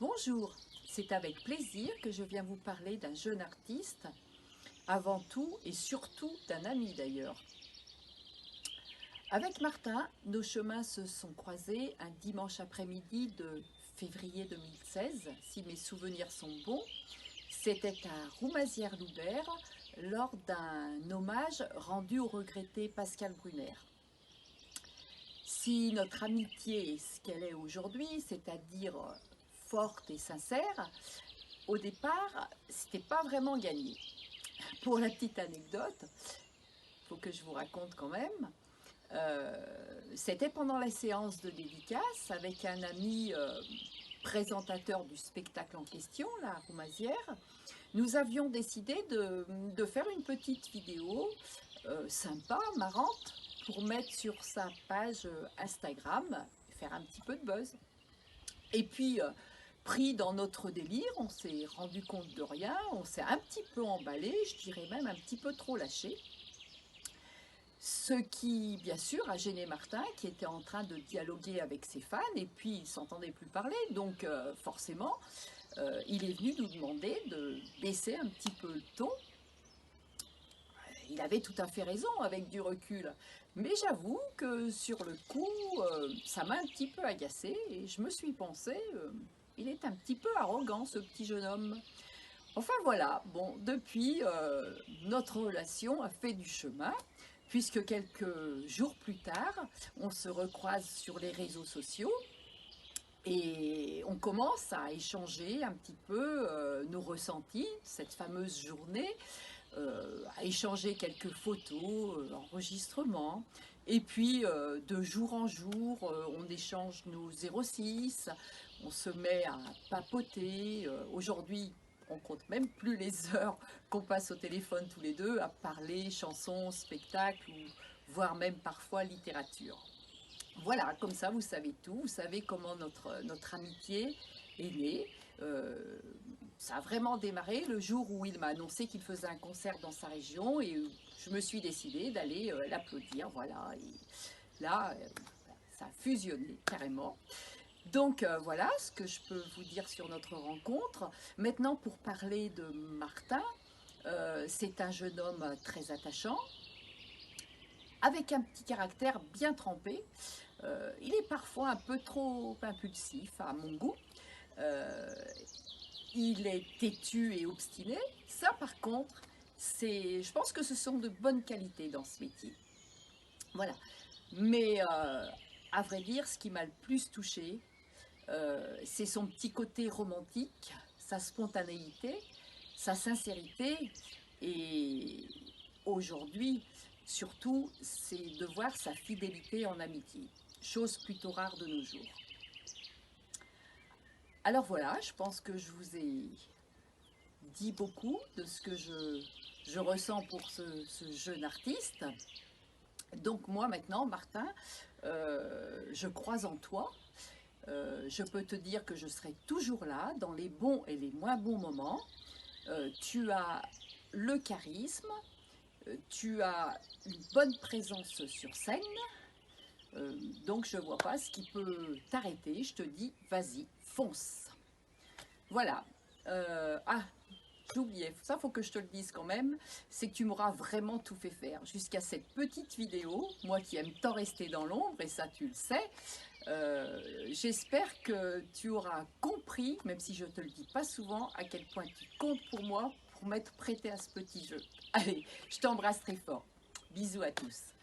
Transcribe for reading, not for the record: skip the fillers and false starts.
Bonjour, c'est avec plaisir que je viens vous parler d'un jeune artiste, avant tout et surtout d'un ami d'ailleurs. Avec Martin, nos chemins se sont croisés un dimanche après-midi de février 2016, si mes souvenirs sont bons. C'était à Roumazières-Loubert lors d'un hommage rendu au regretté Pascal Brunner. Si notre amitié est ce qu'elle est aujourd'hui, c'est-à-dire forte et sincère, au départ, c'était pas vraiment gagné. Pour la petite anecdote, il faut que je vous raconte quand même, c'était pendant la séance de dédicace avec un ami présentateur du spectacle en question, là, à Roumazières. Nous avions décidé de faire une petite vidéo sympa, marrante, pour mettre sur sa page Instagram, faire un petit peu de buzz. Et puis, pris dans notre délire, on s'est rendu compte de rien, on s'est un petit peu emballé, je dirais même un petit peu trop lâché. Ce qui, bien sûr, a gêné Martin, qui était en train de dialoguer avec ses fans, et puis il ne s'entendait plus parler, donc forcément, il est venu nous demander de baisser un petit peu le ton. Il avait tout à fait raison avec du recul, mais j'avoue que sur le coup, ça m'a un petit peu agacé, et je me suis pensé, il est un petit peu arrogant ce petit jeune homme. Enfin voilà, bon, depuis, notre relation a fait du chemin, puisque quelques jours plus tard, on se recroise sur les réseaux sociaux et on commence à échanger un petit peu nos ressentis, cette fameuse journée, à échanger quelques photos, enregistrements. Et puis, de jour en jour, on échange nos 06, on se met à papoter. Aujourd'hui, on compte même plus les heures qu'on passe au téléphone tous les deux à parler chansons, spectacles ou voire même parfois littérature. Voilà, comme ça vous savez tout, vous savez comment notre amitié est née. Euh, Ça a vraiment démarré le jour où il m'a annoncé qu'il faisait un concert dans sa région et je me suis décidée d'aller l'applaudir. Voilà, et là, ça a fusionné carrément. Donc voilà ce que je peux vous dire sur notre rencontre. Maintenant, pour parler de Martin, c'est un jeune homme très attachant, avec un petit caractère bien trempé. Il est parfois un peu trop impulsif à mon goût. Euh, il est têtu et obstiné. Ça, par contre, je pense que ce sont de bonnes qualités dans ce métier. Voilà. Mais à vrai dire, ce qui m'a le plus touché, c'est son petit côté romantique, sa spontanéité, sa sincérité. Et aujourd'hui, surtout, c'est de voir sa fidélité en amitié, chose plutôt rare de nos jours. Alors voilà, je pense que je vous ai dit beaucoup de ce que je ressens pour ce jeune artiste. Donc moi maintenant, Martin, je crois en toi. Je peux te dire que je serai toujours là dans les bons et les moins bons moments. Tu as le charisme, tu as une bonne présence sur scène, donc je ne vois pas ce qui peut t'arrêter. Je te dis, vas-y, fonce. Voilà. Ah, j'oubliais, ça faut que je te le dise quand même, c'est que tu m'auras vraiment tout fait faire. Jusqu'à cette petite vidéo, moi qui aime tant rester dans l'ombre, et ça tu le sais, j'espère que tu auras compris, même si je ne te le dis pas souvent, à quel point tu comptes pour moi pour m'être prêté à ce petit jeu. Allez, je t'embrasse très fort. Bisous à tous.